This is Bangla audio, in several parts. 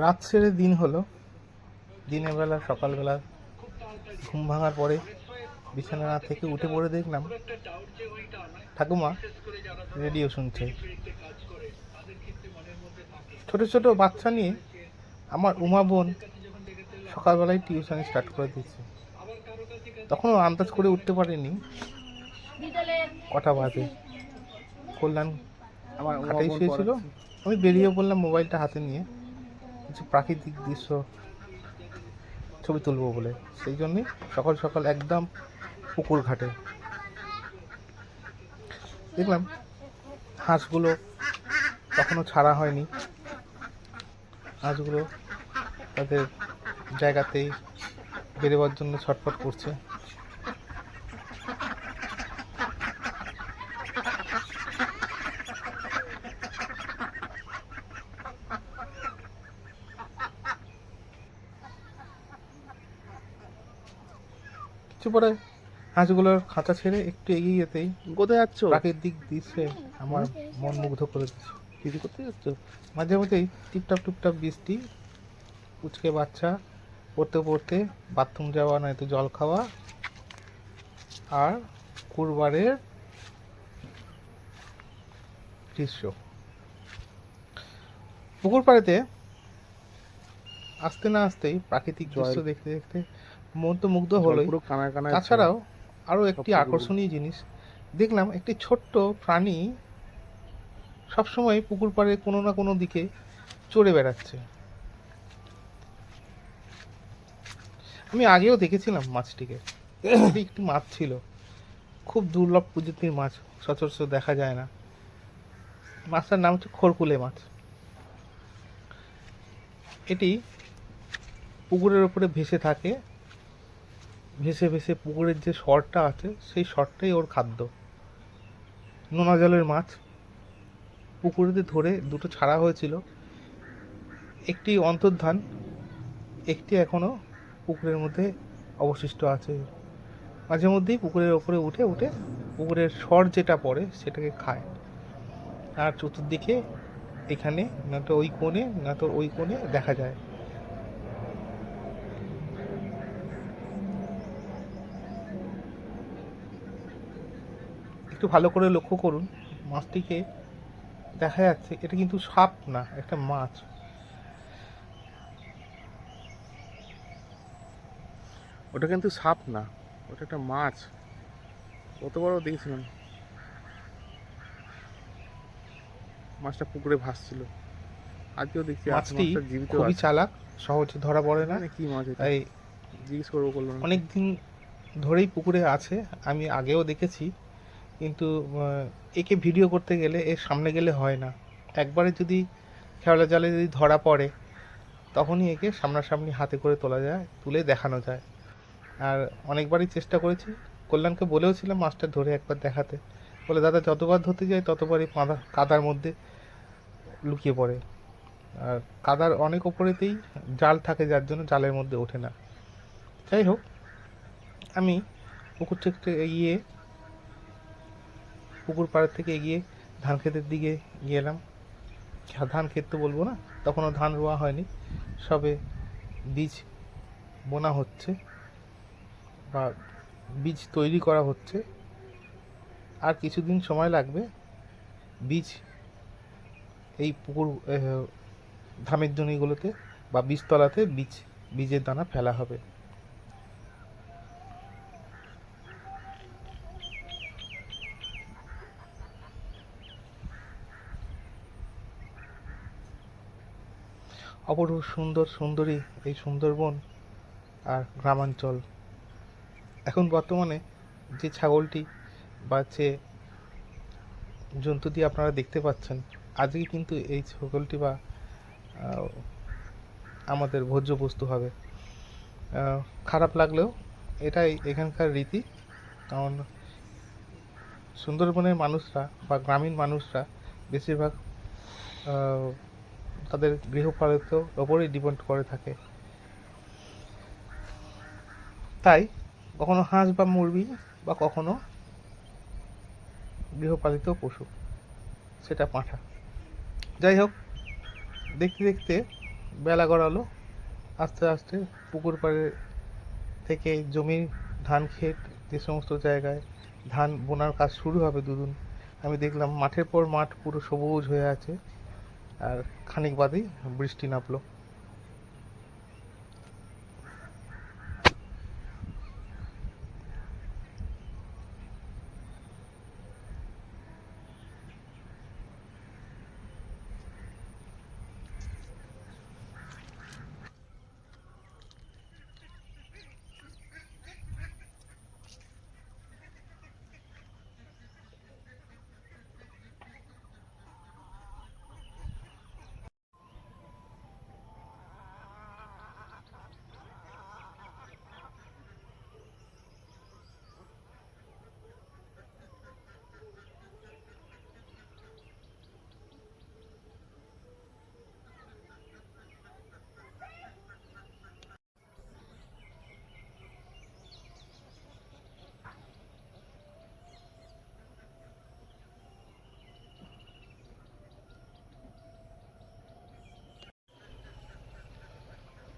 রাত সেরে দিন হলো। দিনের বেলা সকালবেলা ঘুম ভাঙার পরে বিছানা থেকে উঠে পড়ে দেখলাম ঠাকুমা রেডিও শুনছে। ছোট ছোট বাচ্চা নিয়ে আমার উমা বোন সকালবেলায় টিউশন স্টার্ট করে দিয়েছে। তখনও আন্দাজ করে উঠতে পারিনি কটা বাজে। কল্যাণ আমার খাটেই শুয়েছিল, আমি বেরিয়ে পড়লাম মোবাইলটা হাতে নিয়ে কিছু প্রাকৃতিক দৃশ্য ছবি তুলবো বলে। সেই জন্যে সকাল সকাল একদম পুকুর ঘাটে দেখলাম হাঁসগুলো তখনও ছাড়া হয়নি। হাঁসগুলো তাদের জায়গাতেই বেরোবার জন্য ছটফট করছে। কিছু পরে হাঁসগুলোর খাঁচা ছেড়ে একটু এগিয়ে যেতেই কোথায় যাচ্ছ? প্রাকৃতিক দৃশ্যে আমার মন মুগ্ধ করে দিচ্ছে। দিদি কোথায় যাচ্ছ? মাঝে মধ্যেই টিপটাপ টুপটাপ বৃষ্টি, উচকে বাচ্চা পড়তে পড়তে বাথরুম যাওয়া, নয়তো জল খাওয়া, আর কুরবারের দৃশ্য। পুকুর পাড়েতে আসতে না আসতেই প্রাকৃতিক দৃশ্য দেখতে দেখতে মন তো মুগ্ধ হলোই। পুরো কানায় কানায়। তাছাড়াও আরও একটি আকর্ষণীয় জিনিস দেখলাম, একটি ছোট্ট প্রাণী সবসময় পুকুর পাড়ে কোনো না কোনো দিকে চড়ে বেড়াচ্ছে। আমি আগেও দেখেছিলাম মাছটিকে। এটি একটি মাছ ছিল, খুব দুর্লভ প্রজাতির মাছ, সচরাচর দেখা যায় না। মাছটার নাম হচ্ছে খড়কুলে মাছ। এটি পুকুরের ওপরে ভেসে থাকে, ভেসে ভেসে পুকুরের যে স্বরটা আছে সেই স্বরটাই ওর খাদ্য। নোনা জলের মাছ। পুকুরেতে ধরে দুটো ছাড়া হয়েছিল, একটি অন্তর্ধান, একটি এখনো পুকুরের মধ্যে অবশিষ্ট আছে। মাঝে মধ্যেই পুকুরের ওপরে উঠে উঠে পুকুরের স্বর যেটা পড়ে সেটাকে খায়। আর চতুর্দিকে এখানে না তো ওই কোণে না তো ওই কোণে দেখা যায়। একটু ভালো করে লক্ষ্য করুন, মাছটিকে দেখা যাচ্ছে এটা কিন্তু সাপ না, একটা মাছ। ওটা কিন্তু সাপ না, ওটা একটা মাছ। কত বড় দেখেছিলাম। মাছটা পুকুরে ভাসছিল। আজকেও দেখছি মাছটি জীবিত খুবই আছে। চালাক, সহজে ধরা পড়ে না। কি মাছ এটা? তাই জিজ্ঞেস করবো করলাম। অনেকদিন ধরেই পুকুরে আছে, আমি আগেও দেখেছি। কিন্তু একে ভিডিও করতে গেলে এর সামনে গেলে হয় না। একবারে যদি খেওলা জালে যদি ধরা পড়ে তখনই একে সামনাসামনি হাতে করে তোলা যায়, তুলে দেখানো যায়। আর অনেকবারই চেষ্টা করেছি, কল্যাণকে বলেও ছিলাম মাছটা ধরে একবার দেখাতে। বলে দাদা যতবার ধরতে যাই ততবারই কাদার মধ্যে লুকিয়ে পড়ে। আর কাদার অনেক ওপরেতেই জাল থাকে, যার জন্য জালের মধ্যে ওঠে না। যাই হোক, আমি পুকুর থেকে এগিয়ে, পুকুর পাড়ের থেকে এগিয়ে ধান ক্ষেতের দিকে গেলাম। ধান ক্ষেত তো বলবো না, তখনও ধান রোয়া হয়নি, সবে বীজ বোনা হচ্ছে বা বীজ তৈরি করা হচ্ছে। আর কিছুদিন সময় লাগবে বীজ এই পুকুর ধানের জমিগুলোতে বা বীজতলাতে বীজের দানা ফেলা হবে। অপরূপ সুন্দর সুন্দরী এই সুন্দরবন আর গ্রামাঞ্চল। এখন বর্তমানে যে ছাগলটি বা যে জন্তুটি আপনারা দেখতে পাচ্ছেন, আজকে কিন্তু এই ছাগলটি বা আমাদের ভোজ্য বস্তু হবে। খারাপ লাগলেও এটাই এখানকার রীতি। কারণ সুন্দরবনের মানুষরা বা গ্রামীণ মানুষরা বেশিরভাগ তাদের গৃহপালিত ওপরেই ডিপেন্ড করে থাকে। তাই কখনো হাঁস বা মুরগি বা কখনো গৃহপালিত পশু, সেটা পাঁঠা। যাই হোক, দেখতে দেখতে বেলা গড়ালো, আস্তে আস্তে পুকুর পাড়ে থেকে জমি, ধান ক্ষেত, যে সমস্ত জায়গায় ধান বোনার কাজ শুরু হবে দুদিন, আমি দেখলাম মাঠের পর মাঠ পুরো সবুজ হয়ে আছে। আর খানিক বাদেই বৃষ্টি নামলো।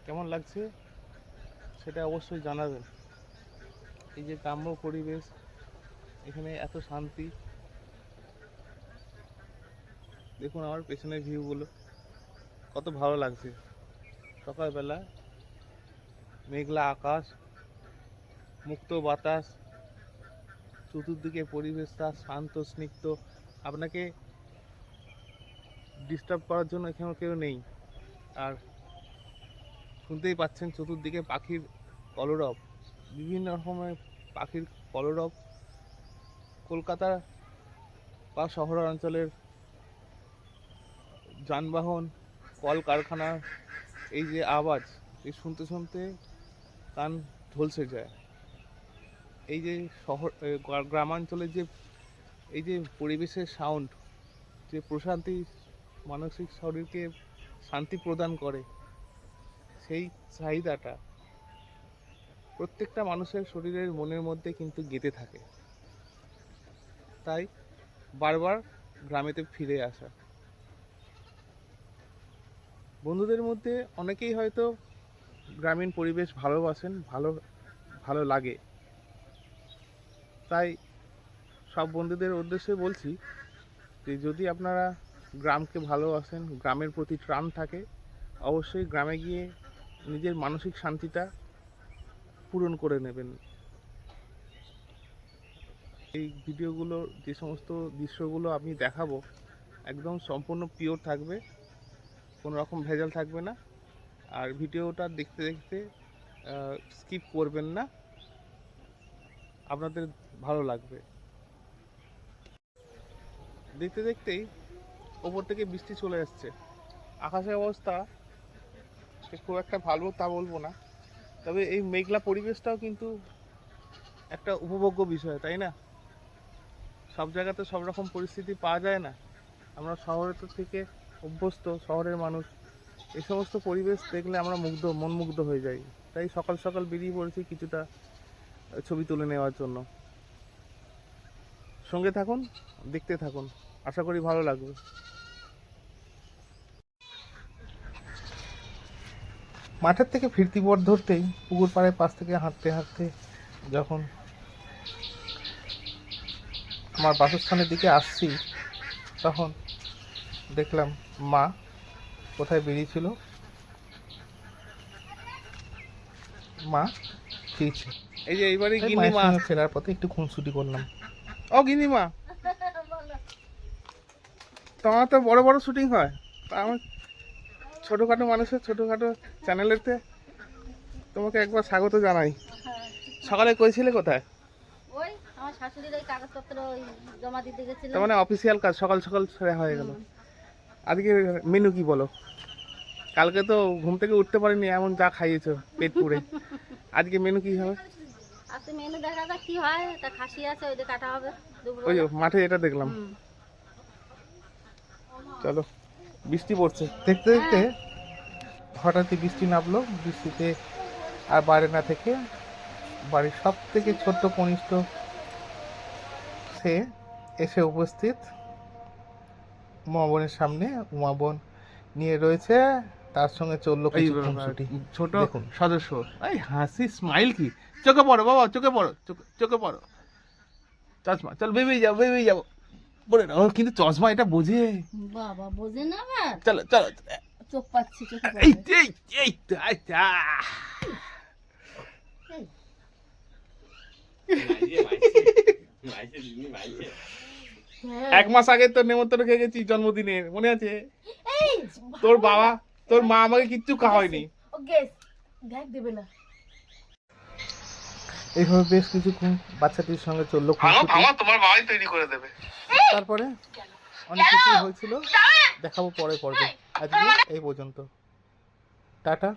কেমন লাগছে সেটা অবশ্যই জানাবেন। এই যে গ্রাম্য পরিবেশ, এখানে এত শান্তি। দেখুন আমার পেছনের ভিউগুলো কত ভালো লাগছে। সকালবেলা মেঘলা আকাশ, মুক্ত বাতাস, চতুর্দিকে পরিবেশটা শান্ত স্নিগ্ধ। আপনাকে ডিস্টার্ব করার জন্য এখানে কেউ নেই। আর শুনতেই পাচ্ছেন চতুর্দিকে পাখির কলরব, বিভিন্ন রকমের পাখির কলরব। কলকাতা বা শহরাঞ্চলের যানবাহন, কলকারখানা, এই যে আওয়াজ, এই শুনতে শুনতে কান ঝলসে যায়। এই যে শহর গ্রামাঞ্চলের যে এই যে পরিবেশের সাউন্ড, যে প্রশান্তি, মানসিক শরীরকে শান্তি প্রদান করে, সেই চাহিদাটা প্রত্যেকটা মানুষের শরীরের মনের মধ্যে কিন্তু গেঁথে থাকে। তাই বারবার গ্রামেতে ফিরে আসা। বন্ধুদের মধ্যে অনেকেই হয়তো গ্রামীণ পরিবেশ ভালোবাসেন, ভালো ভালো লাগে। তাই সব বন্ধুদের উদ্দেশ্যে বলছি যে যদি আপনারা গ্রামকে ভালোবাসেন, গ্রামের প্রতি টান থাকে, অবশ্যই গ্রামে গিয়ে নিজের মানসিক শান্তিটা পূরণ করে নেবেন। এই ভিডিওগুলো, যে সমস্ত দৃশ্যগুলো আমি দেখাবো, একদম সম্পূর্ণ পিওর থাকবে, কোনো রকম ভেজাল থাকবে না। আর ভিডিওটা দেখতে দেখতে স্কিপ করবেন না, আপনাদের ভালো লাগবে। দেখতে দেখতেই ওপর থেকে বৃষ্টি চলে আসছে। আকাশের অবস্থা সে খুব একটা ভালো তা বলবো না, তবে এই মেঘলা পরিবেশটাও কিন্তু একটা উপভোগ্য বিষয়, তাই না? সব জায়গাতে সব রকম পরিস্থিতি পাওয়া যায় না। আমরা শহরে তো থেকে অভ্যস্ত, শহরের মানুষ, এই সমস্ত পরিবেশ দেখলে আমরা মনমুগ্ধ হয়ে যাই। তাই সকাল সকাল বেরিয়ে পড়েছি কিছুটা ছবি তুলে নেওয়ার জন্য। সঙ্গে থাকুন, দেখতে থাকুন, আশা করি ভালো লাগবে। মাঠের থেকে ফিরতি পথ ধরতেই পুকুর পাড়ের পাশ থেকে হাঁটতে হাঁটতে যখন আমার বাসস্থানের দিকে আসছি, তখন দেখলাম মা কোথায় বেরিয়েছিল। মা ফিরছে। এই যে এইবারে তাই গিন্নি মায়ের মা, সঙ্গে ফেরার পথে একটু খুনসুটি করলাম। ও গিন্নি মা, তোমার তো বড় বড় শুটিং হয়, তা আমার ছোটোখাটো মানুষের ছোটোখাটো চ্যানেলেতে তোমাকে একবার স্বাগত জানাই। সকালে কইছিলে কোথায়? ওই আমার শাশুড়ির ওই কাগজপত্র ওই জমা দিতে গেছিল। তার মানে অফিসিয়াল কাজ সকাল সকাল সেরে হয়ে গেল। আজকে মেনু কি বলো? কালকে তো ঘুম থেকে উঠতে পারিনি, এমন যা খাইয়েছো পেট পুড়ে। আজকে মেনু কি হবে? আজকে মেনু দেখা যাক কি হয়। তা খাসি আছে, ওই যে কাটা হবে ওই যে দুপুরবেলা। মাঠে এটা দেখলাম। চলো, বৃষ্টি পড়ছে। দেখতে দেখতে হঠাৎই বৃষ্টি নামলো। বৃষ্টিতে আর বাইরে না থেকে বাড়ির সব থেকে ছোট্ট কনিষ্ঠ সে এসে উপস্থিত উমা বোনের সামনে। উমা বোন নিয়ে রয়েছে তার সঙ্গে চললো এই কিছু খুনসুটি। ছোট দেখুন। সদস্য, এই হাসি স্মাইল কি, চোখে পড়ো বাবা, চোখে পড়ো, চোখে পড়ো, চশমা, চল বেরিয়ে যাও, বেরিয়ে যাবো, বলে না ও কিন্তু চশমা এটা বোঝে। বাবা বোঝে না আবার, চলো চলো, চোখ পাচ্ছি চোখে এই পড়বে। এই এই তো, আচ্ছা এই, হ্যাঁ। 1 মাস আগে তোর নেমন্তন্ন খেয়ে গেছি জন্মদিনের, মনে আছে? এই, তোর বাবা, তোর মা আমাকে কিচ্ছু খাওয়ায়নি। ও গেস ব্যাগ দেবে না। এইভাবে বেশ কিছুক্ষণ বাচ্চাটির সঙ্গে চললো খুনসুটি। তোমার বাবাই তৈরি করে দেবে। তারপরে অনেক কিছুই হয়েছিল, দেখাবো পরে পর্বে। আজকে এই পর্যন্ত, টাটা।